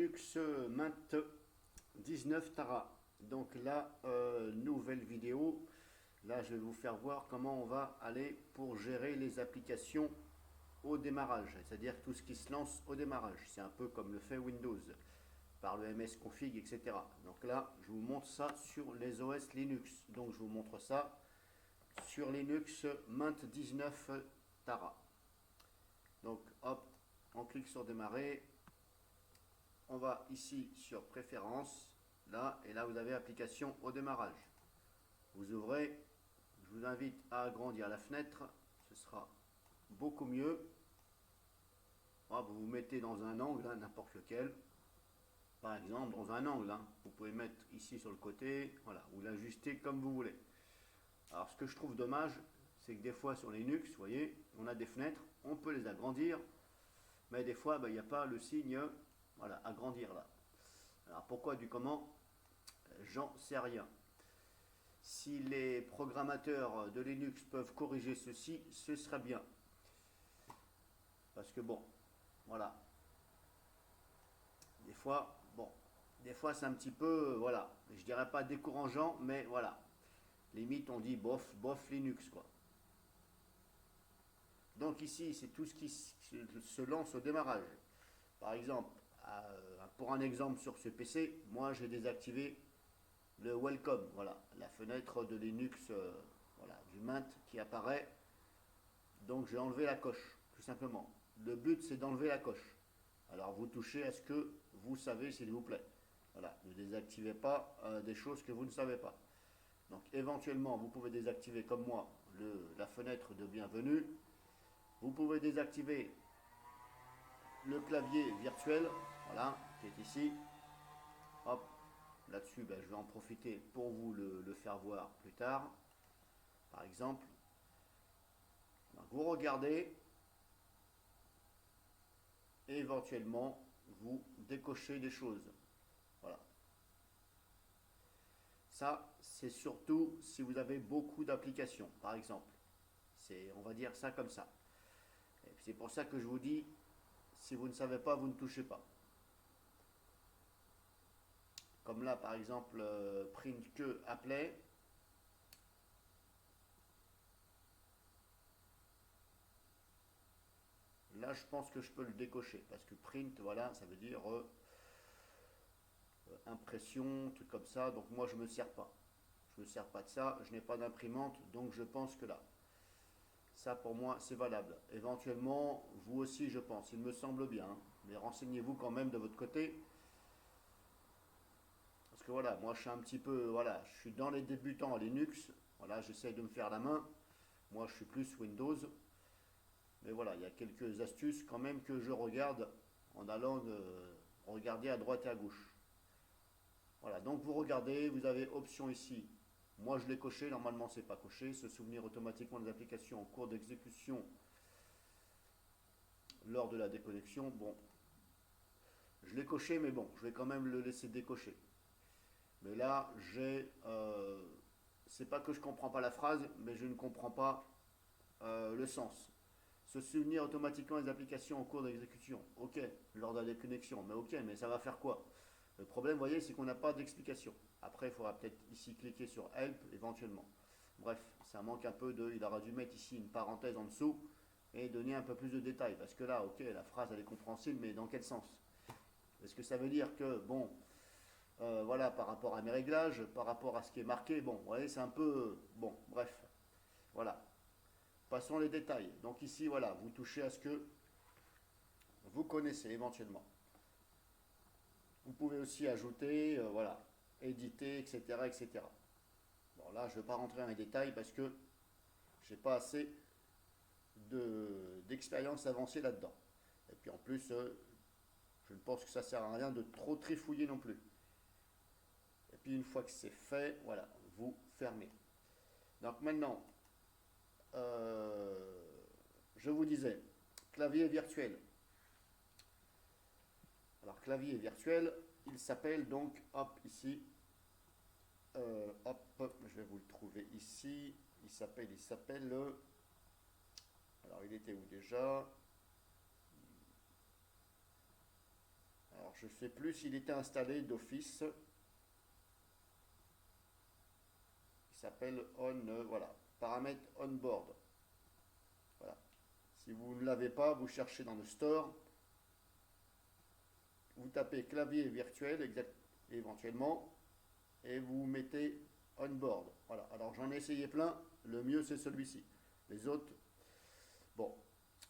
Linux Mint 19 Tara. Donc là, nouvelle vidéo. Là, je vais vous faire voir comment on va aller pour gérer les applications au démarrage, c'est-à-dire tout ce qui se lance au démarrage. C'est un peu comme le fait Windows par le msconfig, etc. Donc là, je vous montre ça sur les OS Linux. Donc je vous montre ça sur Linux Mint 19 Tara. Donc hop, on clique sur démarrer. On va ici sur préférences, là, et là vous avez application au démarrage. Vous ouvrez, je vous invite à agrandir la fenêtre, ce sera beaucoup mieux. Vous vous mettez dans un angle, hein, n'importe lequel. Par exemple, dans un angle, hein. Vous pouvez mettre ici sur le côté, voilà, vous l'ajustez comme vous voulez. Alors ce que je trouve dommage, c'est que des fois sur Linux, vous voyez, on a des fenêtres, on peut les agrandir, mais des fois, il n'y a pas le signe, voilà, agrandir là. Alors pourquoi du comment, j'en sais rien. Si les programmateurs de Linux peuvent corriger ceci, ce serait bien. Parce que bon, voilà. Des fois c'est un petit peu, voilà, je dirais pas décourageant, mais voilà. Limite on dit bof, bof Linux quoi. Donc ici c'est tout ce qui se lance au démarrage. Par exemple, pour un exemple sur ce PC, moi j'ai désactivé le welcome, voilà, la fenêtre de Linux, voilà, du Mint qui apparaît. Donc j'ai enlevé la coche, tout simplement. Le but c'est d'enlever la coche. Alors vous touchez à ce que vous savez s'il vous plaît. Voilà, ne désactivez pas des choses que vous ne savez pas. Donc éventuellement vous pouvez désactiver comme moi la fenêtre de bienvenue. Vous pouvez désactiver le clavier virtuel, voilà, qui est ici. Hop, là-dessus, je vais en profiter pour vous le faire voir plus tard. Par exemple, donc, vous regardez et éventuellement vous décochez des choses. Voilà. Ça, c'est surtout si vous avez beaucoup d'applications, par exemple. On va dire ça comme ça. C'est pour ça que je vous dis, si vous ne savez pas, vous ne touchez pas. Comme là, par exemple, print que appelait. Là, je pense que je peux le décocher parce que print, voilà, ça veut dire impression, truc comme ça. Donc moi, je me sers pas. Je me sers pas de ça. Je n'ai pas d'imprimante, donc je pense que là, ça pour moi, c'est valable. Éventuellement, vous aussi, je pense. Il me semble bien. Hein. Mais renseignez-vous quand même de votre côté. Parce que voilà, moi, je suis un petit peu, voilà, je suis dans les débutants à Linux. Voilà, j'essaye de me faire la main. Moi, je suis plus Windows. Mais voilà, il y a quelques astuces quand même que je regarde en allant regarder à droite et à gauche. Voilà, donc vous regardez, vous avez option ici. Moi je l'ai coché, normalement c'est pas coché. Se souvenir automatiquement des applications en cours d'exécution lors de la déconnexion. Bon, je l'ai coché, mais bon, je vais quand même le laisser décocher. Mais là, c'est pas que je comprends pas la phrase, mais je ne comprends pas le sens. Se souvenir automatiquement des applications en cours d'exécution. Ok, lors de la déconnexion. Mais ok, mais ça va faire quoi? Le problème, vous voyez, c'est qu'on n'a pas d'explication. Après, il faudra peut-être ici cliquer sur Help éventuellement. Bref, ça manque un peu de. Il aura dû mettre ici une parenthèse en dessous et donner un peu plus de détails. Parce que là, ok, la phrase elle est compréhensible, mais dans quel sens? Est-ce que ça veut dire que, bon, voilà, par rapport à mes réglages, par rapport à ce qui est marqué, bon, vous voyez, c'est un peu. Bon, bref, voilà. Passons les détails. Donc ici, voilà, vous touchez à ce que vous connaissez éventuellement. Vous pouvez aussi ajouter, voilà, éditer, etc., etc. Bon, là, je ne vais pas rentrer dans les détails parce que je n'ai pas assez d'expérience avancée là-dedans. Et puis en plus, je ne pense que ça ne sert à rien de trop trifouiller non plus. Et puis une fois que c'est fait, voilà, vous fermez. Donc maintenant, je vous disais, clavier virtuel. Alors clavier virtuel, il s'appelle donc, hop, ici, hop, je vais vous le trouver ici. Il s'appelle, alors il était où déjà? Alors je ne sais plus s'il était installé d'office. Il s'appelle voilà, paramètres onboard. Voilà. Si vous ne l'avez pas, vous cherchez dans le store. Vous tapez clavier virtuel éventuellement et vous mettez onboard. Voilà. Alors j'en ai essayé plein. Le mieux c'est celui-ci. Les autres, bon,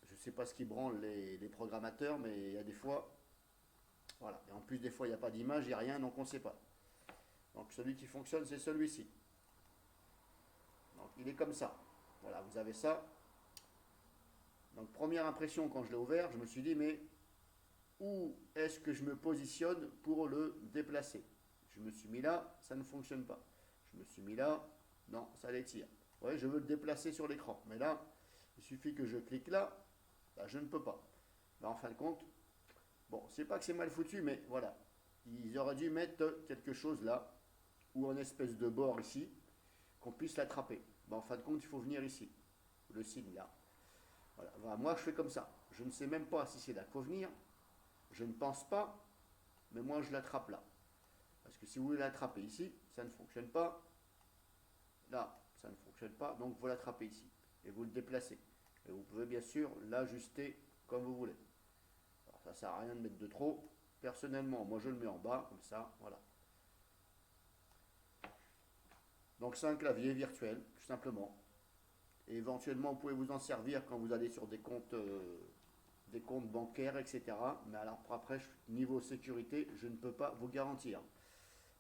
je ne sais pas ce qui branle les programmateurs, mais il y a des fois, voilà. Et en plus des fois il n'y a pas d'image, il n'y a rien, donc on ne sait pas. Donc celui qui fonctionne c'est celui-ci. Donc il est comme ça. Voilà, vous avez ça. Donc première impression quand je l'ai ouvert, je me suis dit mais où est-ce que je me positionne pour le déplacer? Je me suis mis là, ça ne fonctionne pas. Je me suis mis là, non, ça l'étire. Ouais, je veux le déplacer sur l'écran. Mais là, il suffit que je clique là, là je ne peux pas. Ben, en fin de compte, bon, c'est pas que c'est mal foutu, mais voilà. Ils auraient dû mettre quelque chose là, ou en espèce de bord ici, qu'on puisse l'attraper. Ben, en fin de compte, il faut venir ici. Le signe là. Voilà. Ben, moi, je fais comme ça. Je ne sais même pas si c'est là qu'il faut venir. Je ne pense pas, mais moi, je l'attrape là. Parce que si vous voulez l'attraper ici, ça ne fonctionne pas. Là, ça ne fonctionne pas. Donc, vous l'attrapez ici. Et vous le déplacez. Et vous pouvez bien sûr l'ajuster comme vous voulez. Alors, ça ne sert à rien de mettre de trop. Personnellement, moi, je le mets en bas, comme ça. Voilà. Donc, c'est un clavier virtuel, tout simplement. Et éventuellement, vous pouvez vous en servir quand vous allez sur des comptes bancaires, etc. Mais alors après, niveau sécurité, je ne peux pas vous garantir.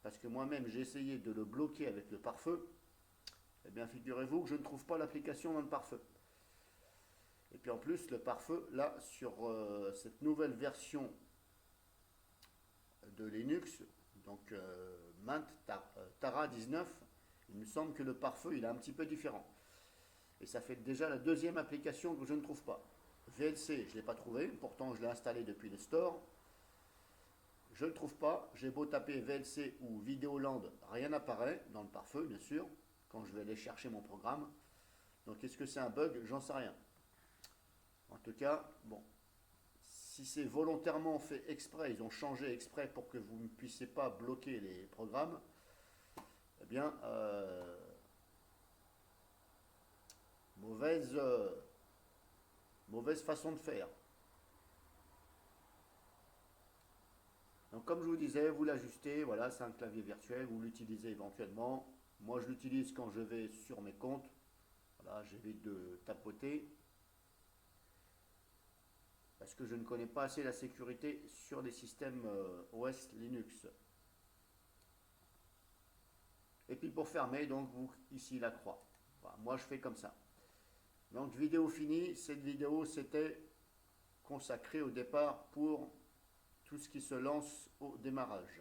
Parce que moi-même, j'ai essayé de le bloquer avec le pare-feu. Eh bien, figurez-vous que je ne trouve pas l'application dans le pare-feu. Et puis en plus, le pare-feu, là, sur cette nouvelle version de Linux, donc Mint Tara 19, il me semble que le pare-feu, il est un petit peu différent. Et ça fait déjà la deuxième application que je ne trouve pas. VLC, je ne l'ai pas trouvé, pourtant je l'ai installé depuis le store. Je ne le trouve pas, j'ai beau taper VLC ou Vidéoland, rien n'apparaît, dans le pare-feu bien sûr, quand je vais aller chercher mon programme. Donc est-ce que c'est un bug? J'en sais rien. En tout cas, bon, si c'est volontairement fait exprès, ils ont changé exprès pour que vous ne puissiez pas bloquer les programmes, eh bien, mauvaise façon de faire. Donc comme je vous disais, vous l'ajustez, voilà, c'est un clavier virtuel, vous l'utilisez éventuellement. Moi je l'utilise quand je vais sur mes comptes. Voilà, j'évite de tapoter. Parce que je ne connais pas assez la sécurité sur les systèmes OS Linux. Et puis pour fermer, donc vous, ici la croix. Voilà, moi je fais comme ça. Donc vidéo finie, cette vidéo c'était consacrée au départ pour tout ce qui se lance au démarrage.